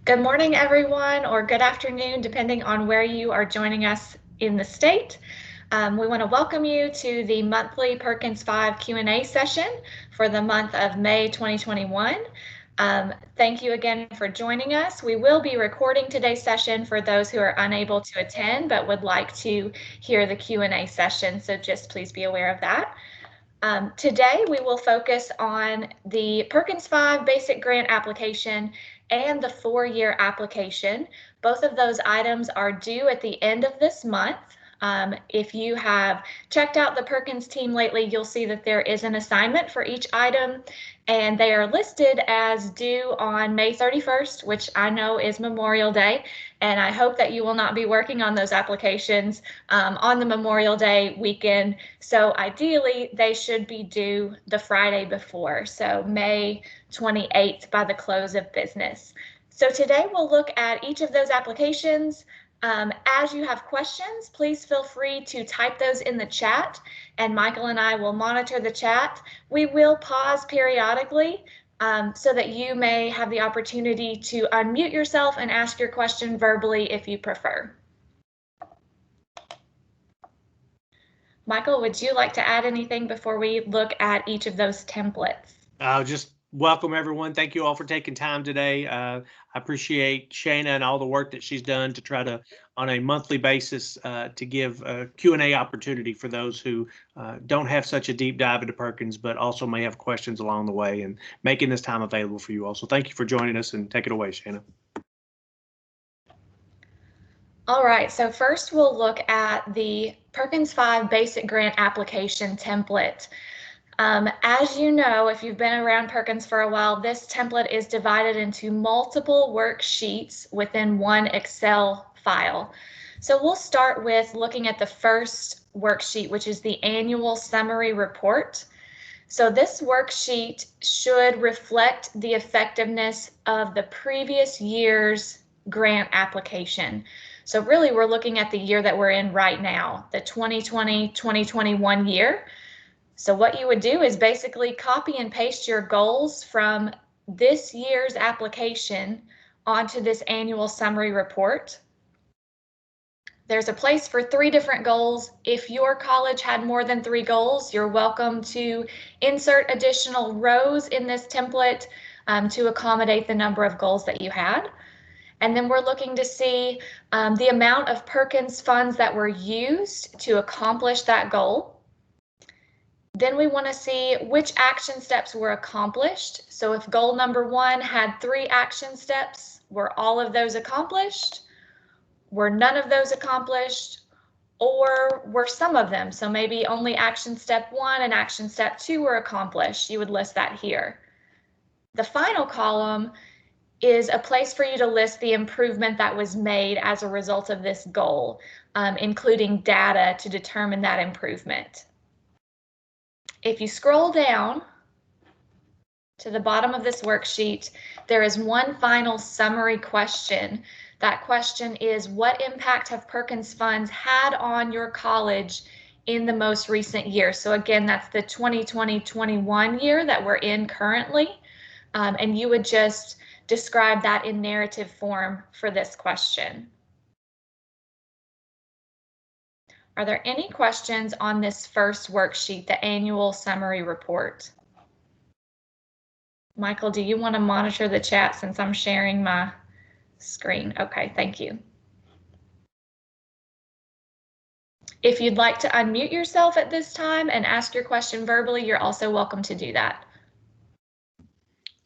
Good morning, everyone, or good afternoon, depending on where you are joining us in the state. We want to welcome you to the monthly Perkins 5 Q&A session for the month of May 2021. Thank you again for joining us. We will be recording today's session for those who are unable to attend but would like to hear the Q&A session, so just please be aware of that. Today, we will focus on the Perkins 5 Basic Grant application and the 4-year application. Both of those items are due at the end of this month. If you have checked out the Perkins team lately, you'll see that there is an assignment for each item, and they are listed as due on May 31st, which I know is Memorial Day, and I hope that you will not be working on those applications on the Memorial Day weekend. So ideally, they should be due the Friday before, so May 28th by the close of business. So today we'll look at each of those applications. As you have questions, please feel free to type those in the chat, and Michael and I will monitor the chat. We will pause periodically so that you may have the opportunity to unmute yourself and ask your question verbally if you prefer. Michael, would you like to add anything before we look at each of those templates? Just welcome everyone. Thank you all for taking time today. I appreciate Shana and all the work that she's done to try to, on a monthly basis, to give a Q&A opportunity for those who don't have such a deep dive into Perkins, but also may have questions along the way, and making this time available for you all. So thank you for joining us, and take it away, Shana. All right, so first we'll look at the Perkins 5 Basic Grant Application template. As you know, if you've been around Perkins for a while, this template is divided into multiple worksheets within one Excel file. So we'll start with looking at the first worksheet, which is the annual summary report. So this worksheet should reflect the effectiveness of the previous year's grant application. So really, we're looking at the year that we're in right now, the 2020-2021 year. So what you would do is basically copy and paste your goals from this year's application onto this annual summary report. There's a place for 3 different goals. If your college had more than 3 goals, you're welcome to insert additional rows in this template to accommodate the number of goals that you had. And then we're looking to see the amount of Perkins funds that were used to accomplish that goal. Then we want to see which action steps were accomplished. So if goal number 1 had 3 action steps, were all of those accomplished? Were none of those accomplished? Or were some of them? So maybe only action step 1 and action step 2 were accomplished. You would list that here. The final column is a place for you to list the improvement that was made as a result of this goal, including data to determine that improvement. If you scroll down to the bottom of this worksheet, there is one final summary question. That question is, what impact have Perkins funds had on your college in the most recent year? So again, that's the 2020-21 year that we're in currently, and you would just describe that in narrative form for this question. Are there any questions on this first worksheet, the annual summary report? Michael, do you want to monitor the chat since I'm sharing my screen? Okay, thank you. If you'd like to unmute yourself at this time and ask your question verbally, you're also welcome to do that.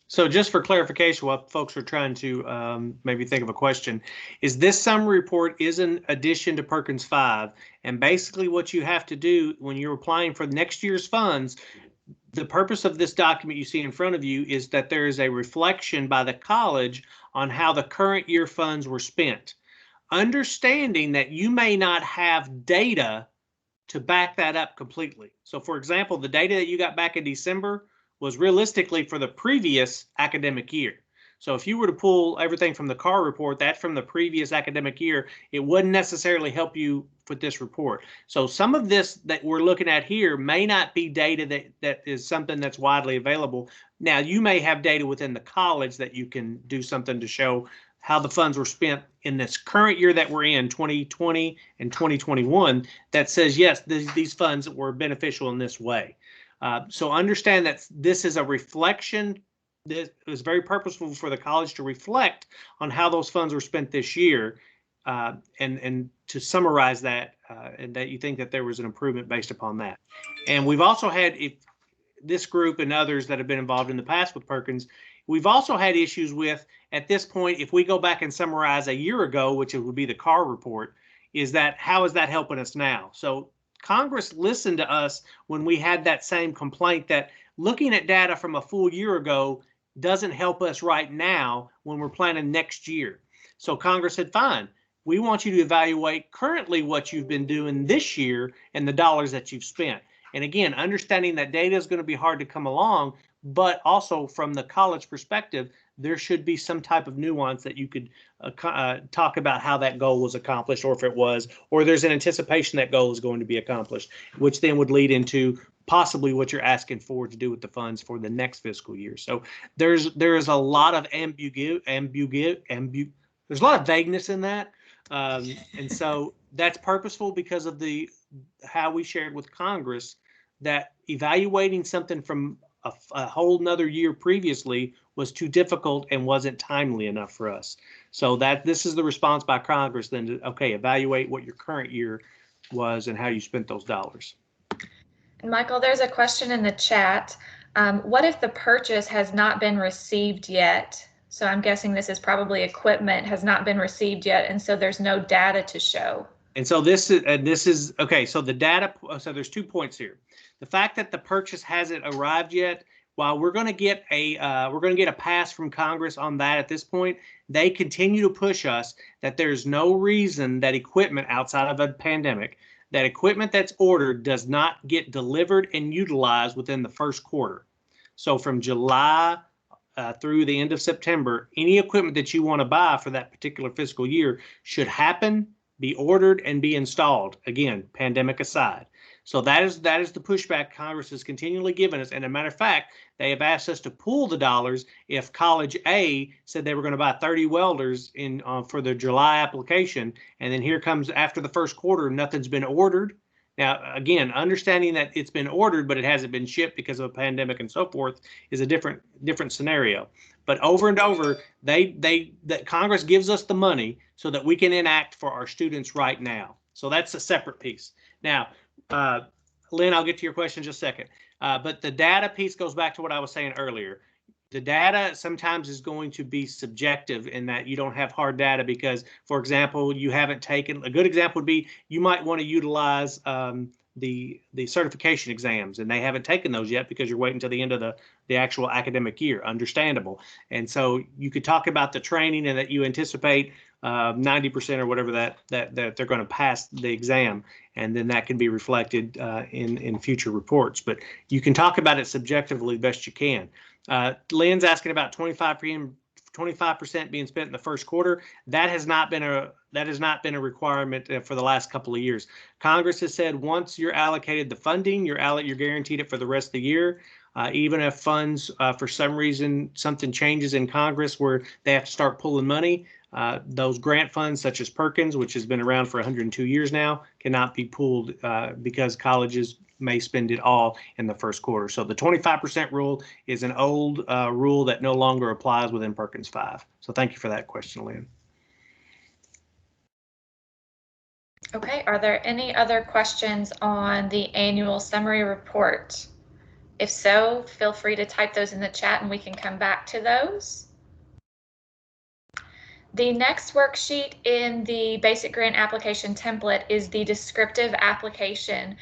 So just for clarification, while folks are trying to maybe think of a question, is this summary report is an addition to Perkins 5, and basically what you have to do when you're applying for next year's funds, the purpose of this document you see in front of you is that there is a reflection by the college on how the current year funds were spent. Understanding that you may not have data to back that up completely. So for example, the data that you got back in December was realistically for the previous academic year. So if you were to pull everything from the CAR report, that's from the previous academic year, it wouldn't necessarily help you with this report. So some of this that we're looking at here may not be data that is something that's widely available. Now, you may have data within the college that you can do something to show how the funds were spent in this current year that we're in, 2020 and 2021, that says, yes, these funds were beneficial in this way. So understand that this is a reflection. This was very purposeful for the college to reflect on how those funds were spent this year, and to summarize that, and that you think that there was an improvement based upon that. And we've also had, if this group and others that have been involved in the past with Perkins, we've also had issues with, at this point, if we go back and summarize a year ago, which it would be the Carr report, is that how is that helping us now? So Congress listened to us when we had that same complaint that looking at data from a full year ago doesn't help us right now when we're planning next year. So Congress said, fine, we want you to evaluate currently what you've been doing this year and the dollars that you've spent. And again, understanding that data is going to be hard to come along, but also from the college perspective, there should be some type of nuance that you could talk about how that goal was accomplished, or if it was, or there's an anticipation that goal is going to be accomplished, which then would lead into possibly what you're asking for to do with the funds for the next fiscal year. So there's a lot of there's a lot of vagueness in that. And so that's purposeful because of how we shared with Congress that evaluating something from a whole nother year previously was too difficult and wasn't timely enough for us. So this is the response by Congress then to, okay, evaluate what your current year was and how you spent those dollars. Michael, there's a question in the chat. What if the purchase has not been received yet? So I'm guessing this is probably equipment has not been received yet, and so there's no data to show. And so this is okay. So the data. So there's 2 points here. The fact that the purchase hasn't arrived yet, while we're going to get a pass from Congress on that at this point, they continue to push us that there's no reason that equipment outside of a pandemic, that equipment that's ordered does not get delivered and utilized within the first quarter. So from July through the end of September, any equipment that you want to buy for that particular fiscal year should happen, be ordered, and be installed. Again, pandemic aside. So that is the pushback Congress has continually given us. And as a matter of fact, they have asked us to pool the dollars if College A said they were going to buy 30 welders for the July application, and then here comes after the first quarter, nothing's been ordered. Now, again, understanding that it's been ordered, but it hasn't been shipped because of a pandemic and so forth is a different scenario. But over and over, that Congress gives us the money so that we can enact for our students right now. So that's a separate piece. Now, Lynn, I'll get to your question in just a second. But the data piece goes back to what I was saying earlier. The data sometimes is going to be subjective in that you don't have hard data because, for example, you haven't taken, a good example would be you might want to utilize the certification exams, and they haven't taken those yet because you're waiting until the end of the actual academic year. Understandable. And so you could talk about the training and that you anticipate 90% or whatever that they're going to pass the exam, and then that can be reflected in future reports. But you can talk about it subjectively best you can. Lynn's asking about 25% being spent in the first quarter. That has not been a requirement for the last couple of years. Congress has said once you're allocated the funding, you're guaranteed it for the rest of the year. Even if funds, for some reason, something changes in Congress where they have to start pulling money, those grant funds such as Perkins, which has been around for 102 years now, cannot be pulled because colleges may spend it all in the first quarter. So the 25% rule is an old rule that no longer applies within Perkins 5. So thank you for that question, Lynn. Okay, are there any other questions on the annual summary report? If so, feel free to type those in the chat and we can come back to those. The next worksheet in the basic grant application template is the descriptive application.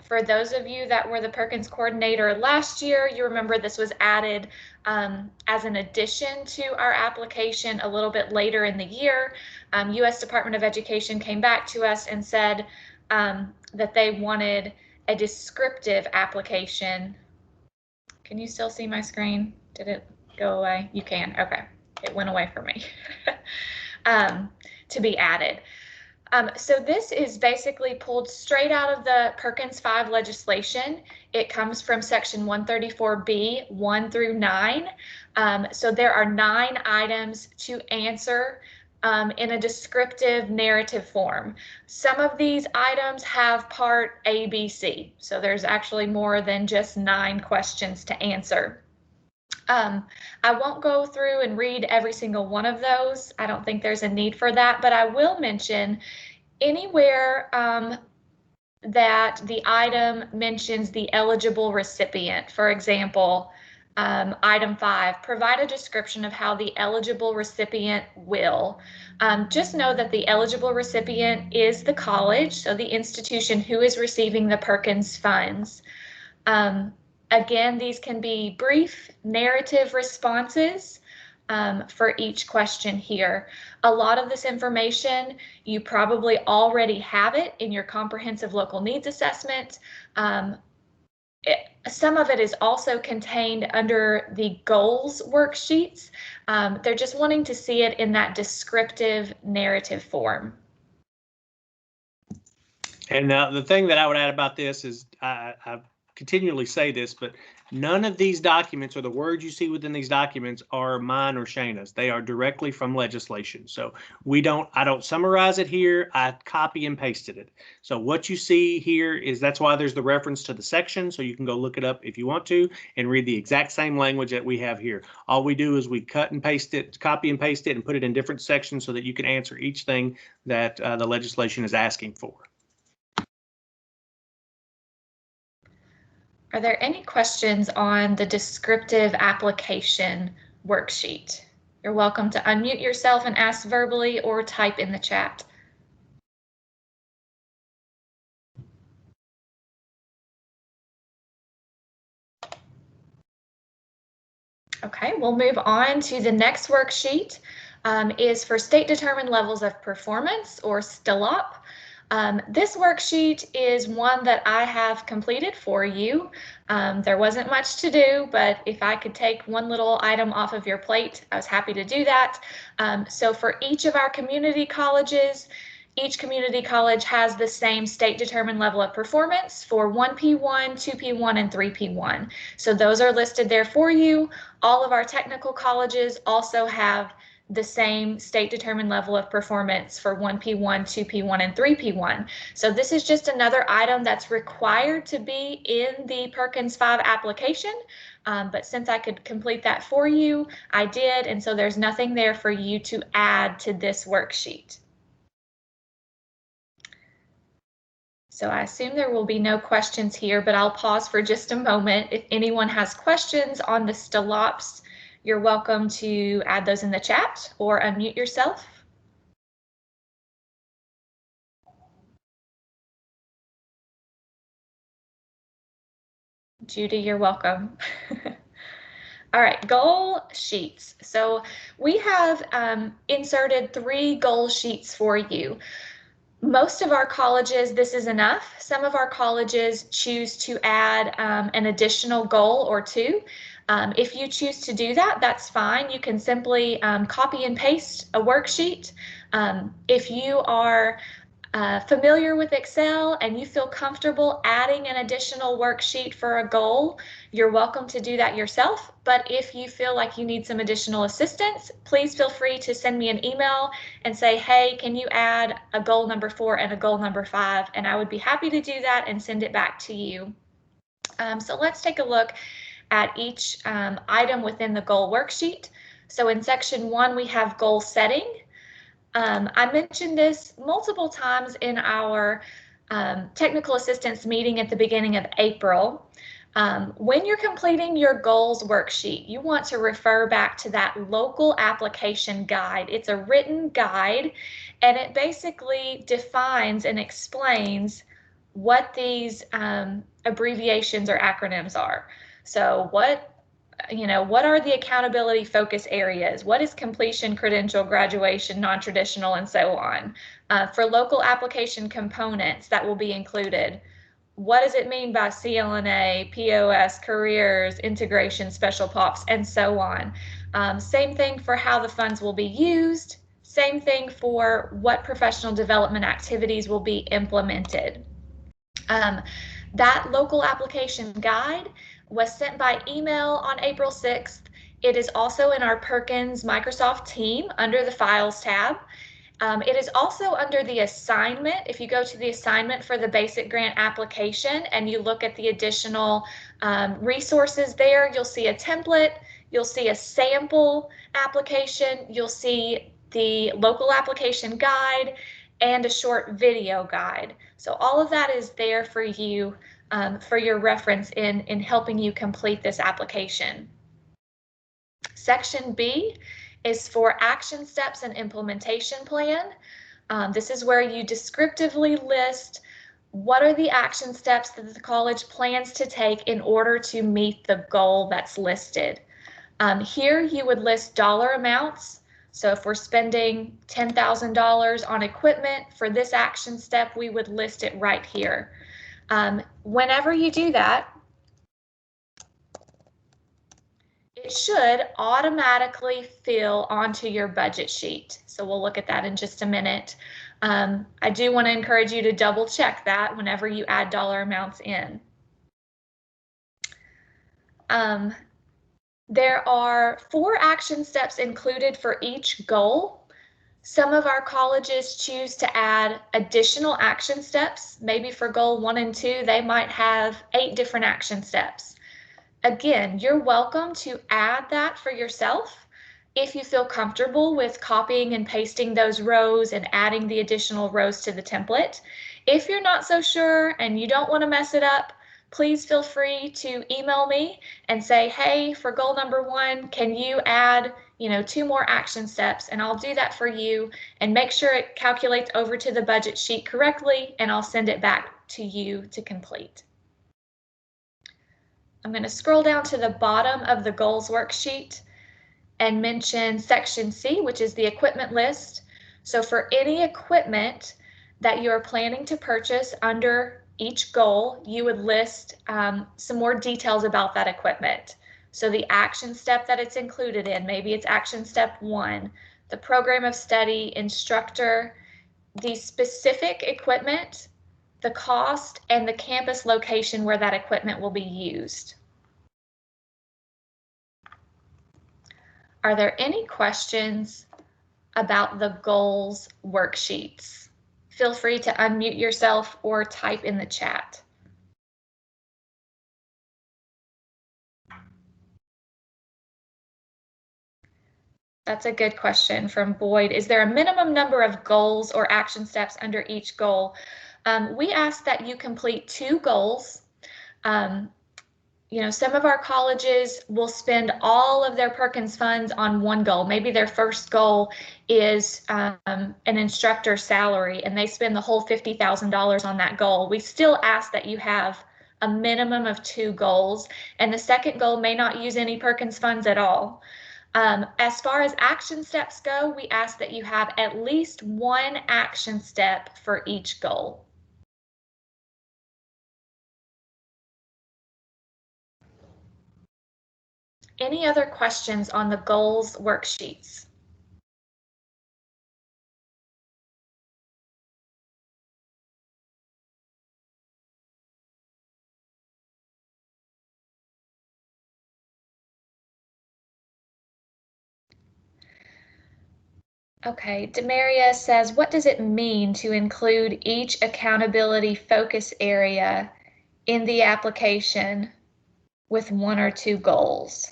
For those of you that were the Perkins coordinator last year, you remember this was added as an addition to our application a little bit later in the year. U.S. Department of Education came back to us and said that they wanted a descriptive application. Can you still see my screen? Did it go away? You can. Okay. It went away for me. To be added. So this is basically pulled straight out of the Perkins 5 legislation. It comes from section 134B, 1 through 9. So there are 9 items to answer in a descriptive narrative form. Some of these items have part A, B, C. So there's actually more than just 9 questions to answer. I won't go through and read every single one of those. I don't think there's a need for that, but I will mention anywhere that the item mentions the eligible recipient. For example, item 5, provide a description of how the eligible recipient will. Just know that the eligible recipient is the college, so the institution who is receiving the Perkins funds. Again, these can be brief narrative responses for each question here. A lot of this information, you probably already have it in your comprehensive local needs assessment. Some of it is also contained under the goals worksheets. They're just wanting to see it in that descriptive narrative form. And the thing that I would add about this is I continually say this, but none of these documents or the words you see within these documents are mine or Shayna's. They are directly from legislation. So I don't summarize it here. I copy and pasted it. So what you see here is that's why there's the reference to the section. So you can go look it up if you want to and read the exact same language that we have here. All we do is we cut and paste it, copy and paste it, and put it in different sections so that you can answer each thing that the legislation is asking for. Are there any questions on the descriptive application worksheet? You're welcome to unmute yourself and ask verbally or type in the chat. Okay, we'll move on to the next worksheet. Is for state determined levels of performance, or STLOP. This worksheet is one that I have completed for you. There wasn't much to do, but if I could take one little item off of your plate, I was happy to do that. So for each of our community colleges, each community college has the same state determined level of performance for 1P1, 2P1, and 3P1. So those are listed there for you. All of our technical colleges also have the same state determined level of performance for 1P1, 2P1, and 3P1. So this is just another item that's required to be in the Perkins 5 application. But since I could complete that for you, I did. And so there's nothing there for you to add to this worksheet. So I assume there will be no questions here, but I'll pause for just a moment. If anyone has questions on the STLOPs, you're welcome to add those in the chat or unmute yourself. Judy, you're welcome. All right, goal sheets. So we have inserted 3 goal sheets for you. Most of our colleges, this is enough. Some of our colleges choose to add an additional goal or 2. If you choose to do that, that's fine. You can simply copy and paste a worksheet. If you are familiar with Excel and you feel comfortable adding an additional worksheet for a goal, you're welcome to do that yourself. But if you feel like you need some additional assistance, please feel free to send me an email and say, hey, can you add a goal number 4 and a goal number 5? And I would be happy to do that and send it back to you. So let's take a look at each item within the goal worksheet. So in section 1, we have goal setting. I mentioned this multiple times in our technical assistance meeting at the beginning of April. When you're completing your goals worksheet, you want to refer back to that local application guide. It's a written guide, and it basically defines and explains what these abbreviations or acronyms are. So what are the accountability focus areas? What is completion, credential, graduation, non-traditional, and so on? For local application components that will be included, what does it mean by CLNA, POS, careers, integration, special POPs, and so on? Same thing for how the funds will be used, Same thing for what professional development activities will be implemented. That local application guide was sent by email on April 6th. It is also in our Perkins Microsoft team under the Files tab. It is also under the assignment. If you go to the assignment for the basic grant application and you look at the additional resources there, you'll see a template, you'll see a sample application, you'll see the local application guide, and a short video guide. So all of that is there for you for your reference in helping you complete this application. Section B is for action steps and implementation plan. This is where you descriptively list what are the action steps that the college plans to take in order to meet the goal that's listed. Here you would list dollar amounts. So if we're spending $10,000 on equipment for this action step, we would list it right here. Whenever you do that, it should automatically fill onto your budget sheet. So we'll look at that in just a minute. I do want to encourage you to double check that whenever you add dollar amounts in. There are 4 action steps included for each goal. Some of our colleges choose to add additional action steps. Maybe for goal 1 and 2, they might have 8 different action steps. Again, you're welcome to add that for yourself if you feel comfortable with copying and pasting those rows and adding the additional rows to the template. If you're not so sure and you don't want to mess it up, please feel free to email me and say, hey, for goal number 1, can you add 2 more action steps? And I'll do that for you and make sure it calculates over to the budget sheet correctly, and I'll send it back to you to complete. I'm going to scroll down to the bottom of the goals worksheet and mention section C, which is the equipment list. So for any equipment that you're planning to purchase under each goal, you would list some more details about that equipment. So the action step that it's included in, maybe it's action step 1, the program of study, instructor, the specific equipment, the cost, and the campus location where that equipment will be used. Are there any questions about the goals worksheets? Feel free to unmute yourself or type in the chat. That's a good question from Boyd. Is there a minimum number of goals or action steps under each goal? We ask that you complete 2 goals. Some of our colleges will spend all of their Perkins funds on one goal. Maybe their first goal is an instructor salary, and they spend the whole $50,000 on that goal. We still ask that you have a minimum of 2 goals, and the second goal may not use any Perkins funds at all. As far as action steps go, we ask that you have at least 1 action step for each goal. Any other questions on the goals worksheets? Okay, Demaria says, what does it mean to include each accountability focus area in the application with 1 or 2 goals?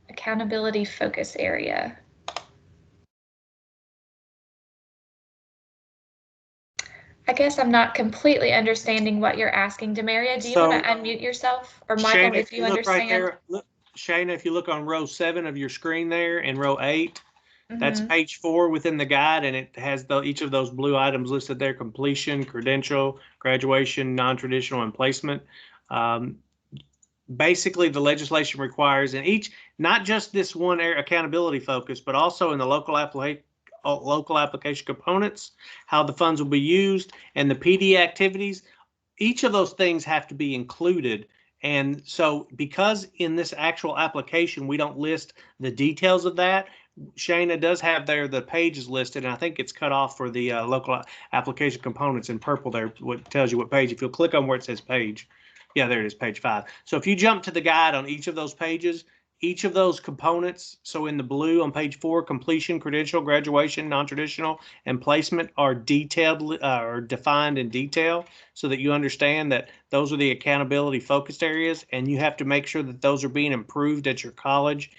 Accountability focus area. I guess I'm not completely understanding what you're asking, Demaria. Do you want to unmute yourself? Or Michael, Shana, if you understand. Right there, Shana, if you look on row 7 of your screen there and row 8, that's page 4 within the guide, and it has each of those blue items listed there: completion, credential, graduation, non-traditional, and placement. Basically, the legislation requires in each, not just this one accountability focus, but also in the local application components, how the funds will be used, and the PD activities. Each of those things have to be included. And so because in this actual application, we don't list the details of that, Shayna does have there the pages listed, and I think it's cut off for the local application components in purple there, what tells you what page. If you'll click on where it says page, yeah, there it is, page 5. So if you jump to the guide on each of those pages, each of those components, so in the blue on page 4, completion, credential, graduation, non-traditional, and placement are detailed or defined in detail so that you understand that those are the accountability focused areas, and you have to make sure that those are being improved at your college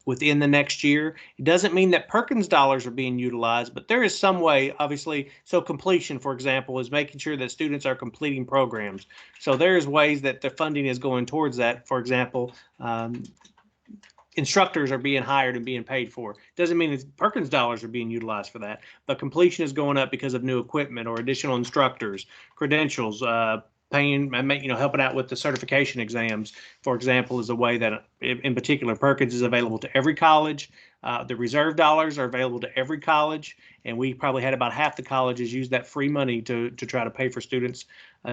within the next year. It doesn't mean that Perkins dollars are being utilized, but there is some way, obviously. So completion, for example, is making sure that students are completing programs. So there's ways that the funding is going towards that. For example, instructors are being hired and being paid for. Doesn't mean that Perkins dollars are being utilized for that, but completion is going up because of new equipment or additional instructors, credentials, paying, helping out with the certification exams, for example, is a way that, in particular, Perkins is available to every college. The reserve dollars are available to every college, and we probably had about half the colleges use that free money to try to pay for students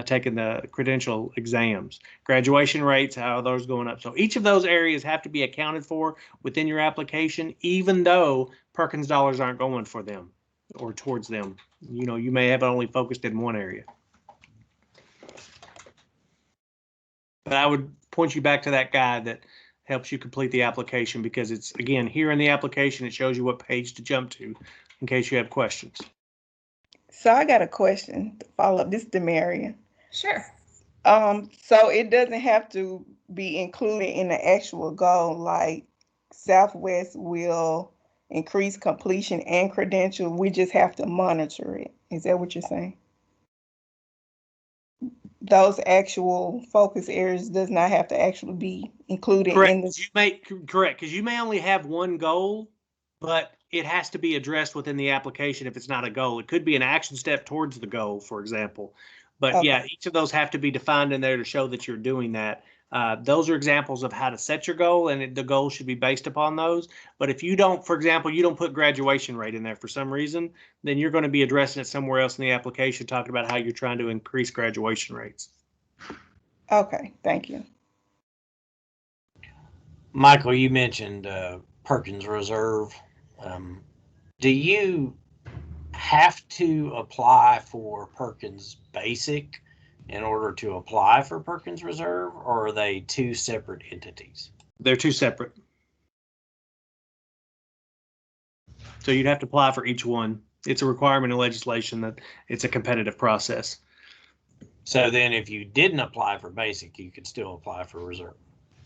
taking the credential exams. Graduation rates, how are those going up? So each of those areas have to be accounted for within your application, even though Perkins dollars aren't going for them or towards them. You may have only focused in one area. But I would point you back to that guide that helps you complete the application, because it's, again, here in the application, it shows you what page to jump to in case you have questions. So I got a question to follow up. This is Demaria. Sure. So it doesn't have to be included in the actual goal, like Southwest will increase completion and credential. We just have to monitor it. Is that what you're saying? Those actual focus areas does not have to actually be included in the. Correct, because you may only have one goal, but it has to be addressed within the application if it's not a goal. It could be an action step towards the goal, for example. But okay. Yeah, each of those have to be defined in there to show that you're doing that. Those are examples of how to set your goal, and the goal should be based upon those. But if you don't, for example, you don't put graduation rate in there for some reason, then you're going to be addressing it somewhere else in the application, talking about how you're trying to increase graduation rates. Okay, thank you. Michael, you mentioned Perkins Reserve. Do you have to apply for Perkins Basic in order to apply for Perkins Reserve, or are they two separate entities? They're two separate. So you'd have to apply for each one. It's a requirement in legislation that it's a competitive process. So then if you didn't apply for Basic, you could still apply for Reserve?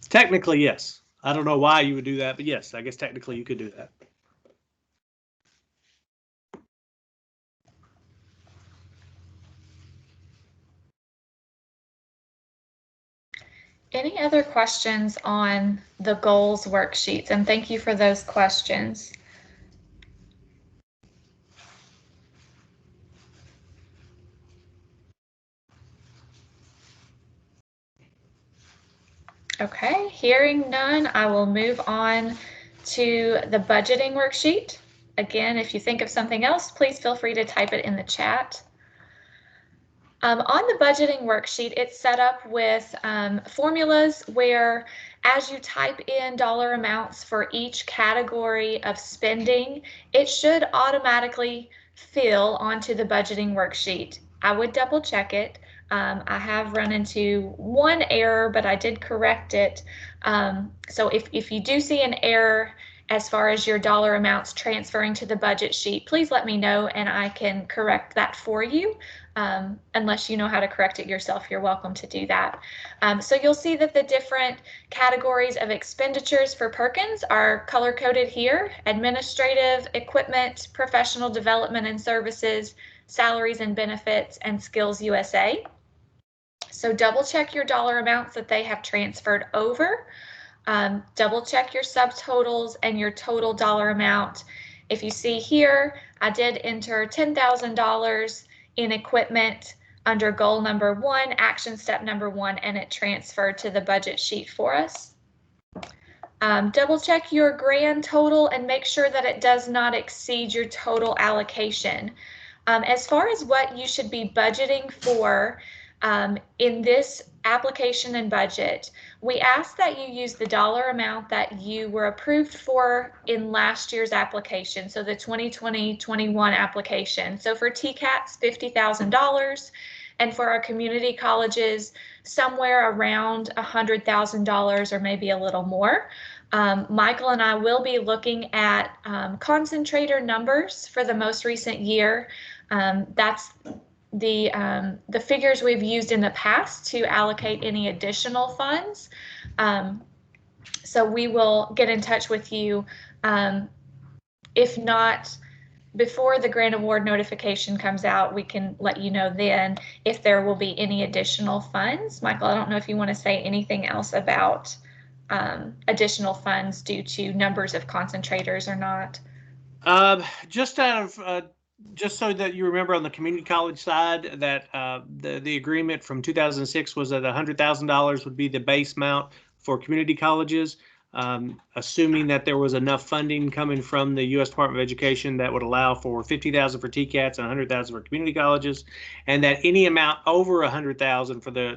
Technically, yes. I don't know why you would do that, but yes, I guess technically you could do that. Any other questions on the goals worksheets? And thank you for those questions. Okay, hearing none, I will move on to the budgeting worksheet. Again, if you think of something else, please feel free to type it in the chat. On the budgeting worksheet, it's set up with formulas where, as you type in dollar amounts for each category of spending, it should automatically fill onto the budgeting worksheet. I would double check it. I have run into one error, but I did correct it. So if you do see an error as far as your dollar amounts transferring to the budget sheet, please let me know and I can correct that for you. Unless you know how to correct it yourself, you're welcome to do that. So you'll see that the different categories of expenditures for Perkins are color-coded here: administrative, equipment, professional development and services, salaries and benefits, and Skills USA. So double check your dollar amounts that they have transferred over. Double check your subtotals and your total dollar amount. If you see here, I did enter $10,000 in equipment under goal number 1, action step number 1, and it transferred to the budget sheet for us. Double check your grand total and make sure that it does not exceed your total allocation. As far as what you should be budgeting for, In this application and budget, we ask that you use the dollar amount that you were approved for in last year's application, so the 2020-21 application. So for TCATs, $50,000, and for our community colleges, somewhere around $100,000 or maybe a little more. Michael and I will be looking at concentrator numbers for the most recent year. That's the figures we've used in the past to allocate any additional funds. So we will get in touch with you, if not before the grant award notification comes out. We can let you know then if there will be any additional funds. Michael, I don't know if you want to say anything else about additional funds due to numbers of concentrators or not. Just so that you remember, on the community college side, that the agreement from 2006 was that $100,000 would be the base amount for community colleges, assuming that there was enough funding coming from the U.S. Department of Education that would allow for $50,000 for TCATs and $100,000 for community colleges, and that any amount over $100,000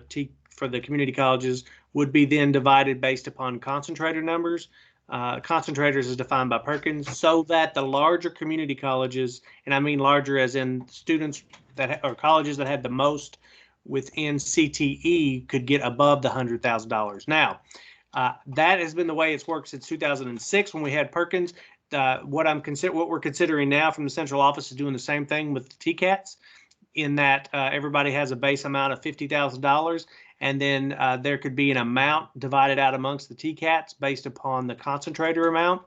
for the community colleges would be then divided based upon concentrator numbers. Concentrators is defined by Perkins, so that the larger community colleges, and I mean larger as in students that or colleges that had the most within CTE, could get above the $100,000. Now, that has been the way it's worked since 2006 when we had Perkins. What we're considering now from the central office is doing the same thing with the TCATs, in that everybody has a base amount of $50,000. And then there could be an amount divided out amongst the TCATs based upon the concentrator amount.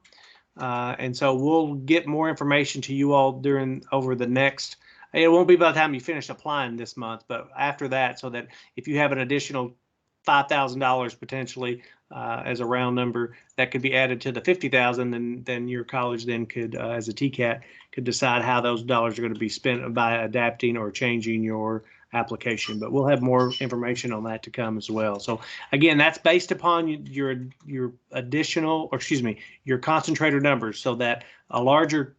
And so we'll get more information to you all over the next, it won't be by the time you finish applying this month, but after that, so that if you have an additional $5,000 potentially as a round number that could be added to the $50,000, then your college then could, as a TCAT, could decide how those dollars are going to be spent by adapting or changing your application. But we'll have more information on that to come as well. So again, that's based upon your additional, or excuse me, your concentrator numbers, so that a larger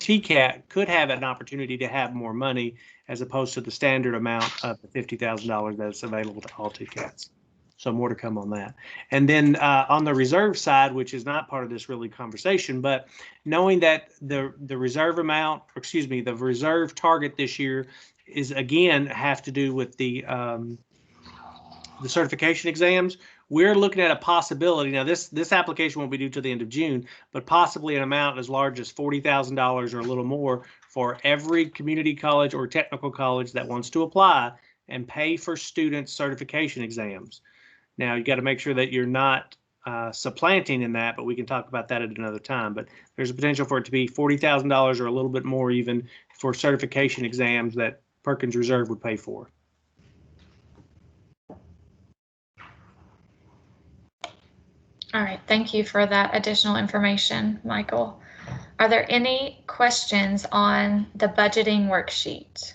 TCAT could have an opportunity to have more money as opposed to the standard amount of the $50,000 that's available to all TCATs. So more to come on that. And then on the reserve side, which is not part of this really conversation, but knowing that the reserve amount, or excuse me, the reserve target this year is again have to do with the certification exams. We're looking at a possibility. Now, this application won't be due till the end of June, but possibly an amount as large as $40,000 or a little more for every community college or technical college that wants to apply and pay for student certification exams. Now, you got to make sure that you're not supplanting in that, but we can talk about that at another time. But there's a potential for it to be $40,000 or a little bit more even for certification exams that Perkins Reserve would pay for. All right, thank you for that additional information, Michael. Are there any questions on the budgeting worksheet?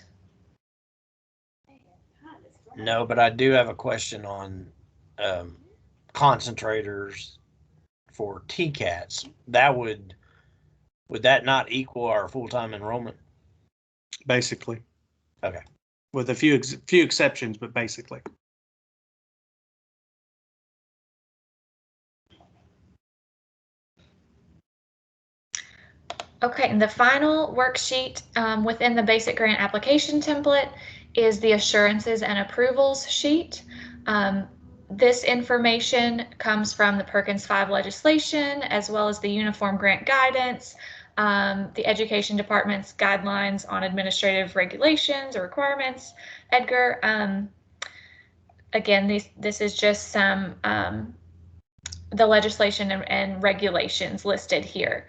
No, but I do have a question on concentrators for TCATs. Would that not equal our full-time enrollment? Basically. Okay. With a few exceptions, but basically. Okay, and the final worksheet within the basic grant application template is the assurances and approvals sheet. This information comes from the Perkins 5 legislation, as well as the Uniform Grant Guidance, the Education Department's guidelines on administrative regulations or requirements. Edgar, again, this is just some the legislation and regulations listed here.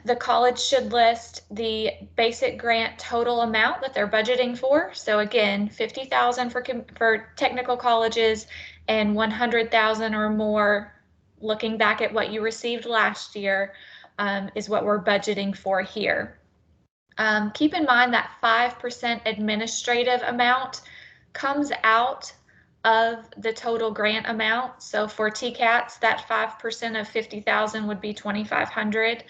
The college should list the basic grant total amount that they're budgeting for. So again, $50,000 for technical colleges and $100,000 or more, looking back at what you received last year, is what we're budgeting for here. Keep in mind that 5% administrative amount comes out of the total grant amount. So for TCATs, that 5% of $50,000 would be $2,500.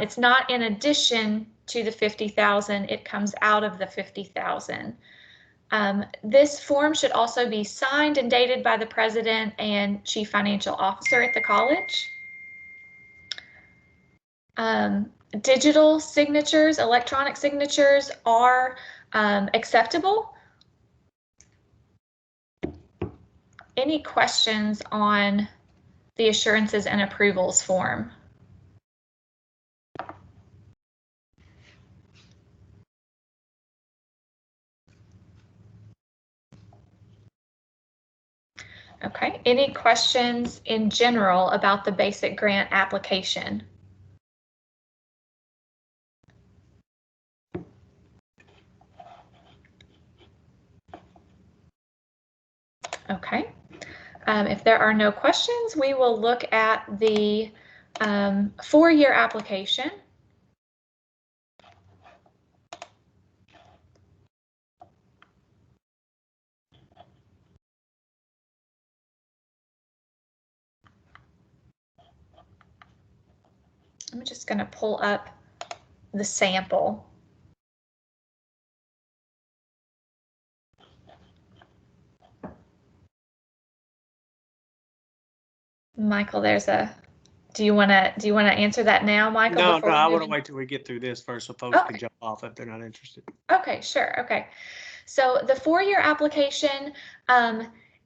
It's not in addition to the $50,000, it comes out of the $50,000. This form should also be signed and dated by the president and chief financial officer at the college. Digital signatures, electronic signatures are acceptable. Any questions on the assurances and approvals form? Okay, any questions in general about the basic grant application? Okay, if there are no questions, we will look at the 4-year application. I'm just going to pull up the sample. Michael, do you want to answer that now, Michael? No, I want to wait till we get through this first so folks can jump off if they're not interested. Okay, sure. Okay. So the 4-year application,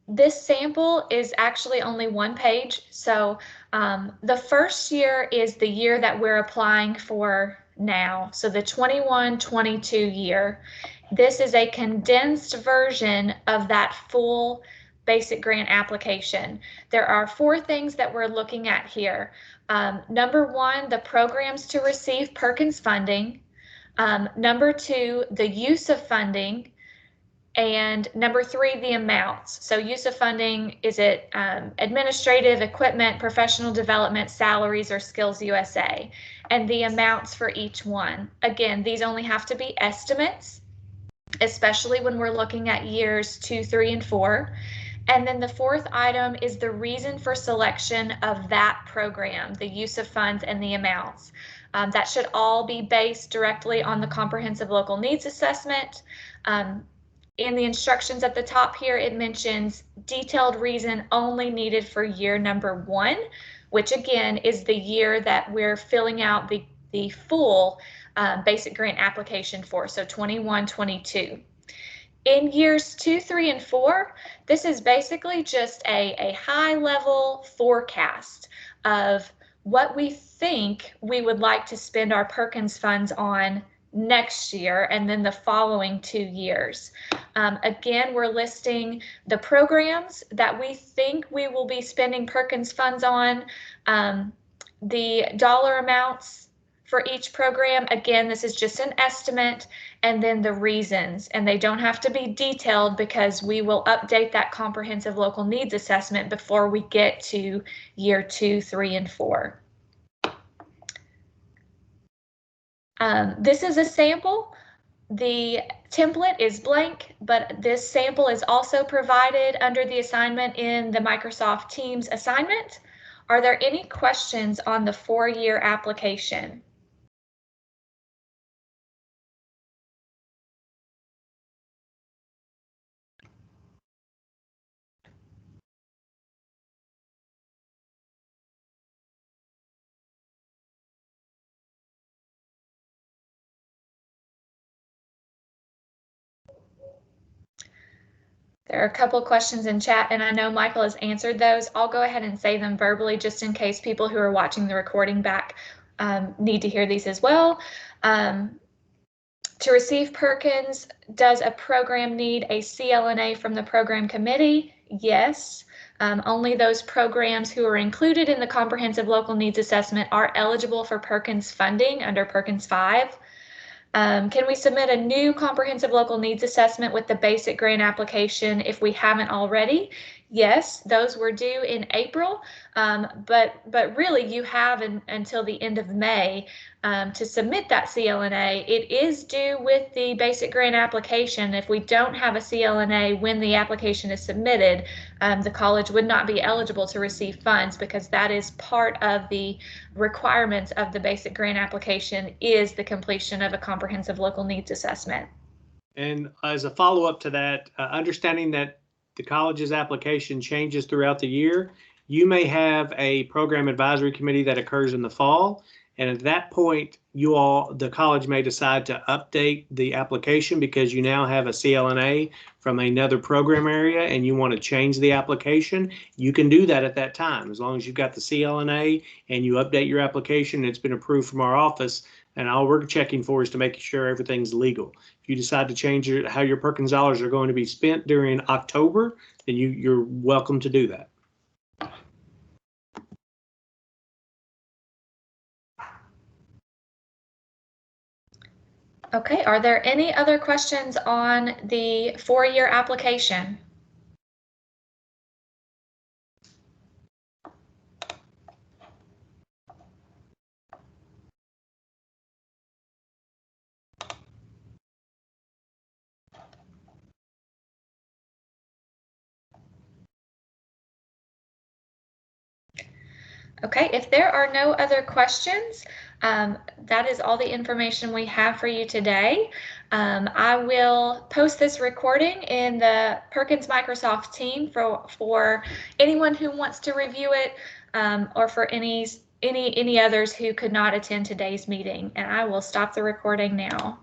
this sample is actually only 1 page. So the first year is the year that we're applying for now. So the 21-22 year. This is a condensed version of that full basic grant application. There are 4 things that we're looking at here. Number 1, the programs to receive Perkins funding. Number 2, the use of funding. And number 3, the amounts. So use of funding, is it administrative, equipment, professional development, salaries, or Skills USA? And the amounts for each one. Again, these only have to be estimates, especially when we're looking at years 2, 3, and 4. And then the 4th item is the reason for selection of that program, the use of funds and the amounts. That should all be based directly on the Comprehensive Local Needs Assessment. In the instructions at the top here, it mentions detailed reason only needed for year number 1, which again is the year that we're filling out the full basic grant application for, so 21-22. In years 2, 3, and 4, this is basically just a high-level forecast of what we think we would like to spend our Perkins funds on next year and then the following 2 years. Again, we're listing the programs that we think we will be spending Perkins funds on, the dollar amounts for each program. Again, this is just an estimate, and then the reasons, and they don't have to be detailed because we will update that comprehensive local needs assessment before we get to year 2, 3, and 4. This is a sample. The template is blank, but this sample is also provided under the assignment in the Microsoft Teams assignment. Are there any questions on the 4-year application? There are a couple questions in chat, and I know Michael has answered those. I'll go ahead and say them verbally just in case people who are watching the recording back need to hear these as well. To receive Perkins, does a program need a CLNA from the program committee? Yes. Only those programs who are included in the Comprehensive Local Needs Assessment are eligible for Perkins funding under Perkins 5. Can we submit a new Comprehensive Local Needs Assessment with the basic grant application if we haven't already? Yes, those were due in April, but really you have until the end of May to submit that CLNA. It is due with the basic grant application. If we don't have a CLNA when the application is submitted, the college would not be eligible to receive funds because that is part of the requirements of the basic grant application is the completion of a comprehensive local needs assessment. And as a follow-up to that, understanding that the college's application changes throughout the year, you may have a program advisory committee that occurs in the fall. And at that point, the college may decide to update the application because you now have a CLNA from another program area and you want to change the application. You can do that at that time. As long as you've got the CLNA and you update your application, it's been approved from our office. And all we're checking for is to make sure everything's legal. If you decide to change how your Perkins dollars are going to be spent during October, then you're welcome to do that. Okay, are there any other questions on the four-year application? Okay, if there are no other questions, that is all the information we have for you today. I will post this recording in the Perkins Microsoft team for anyone who wants to review it, or for any others who could not attend today's meeting. And I will stop the recording now.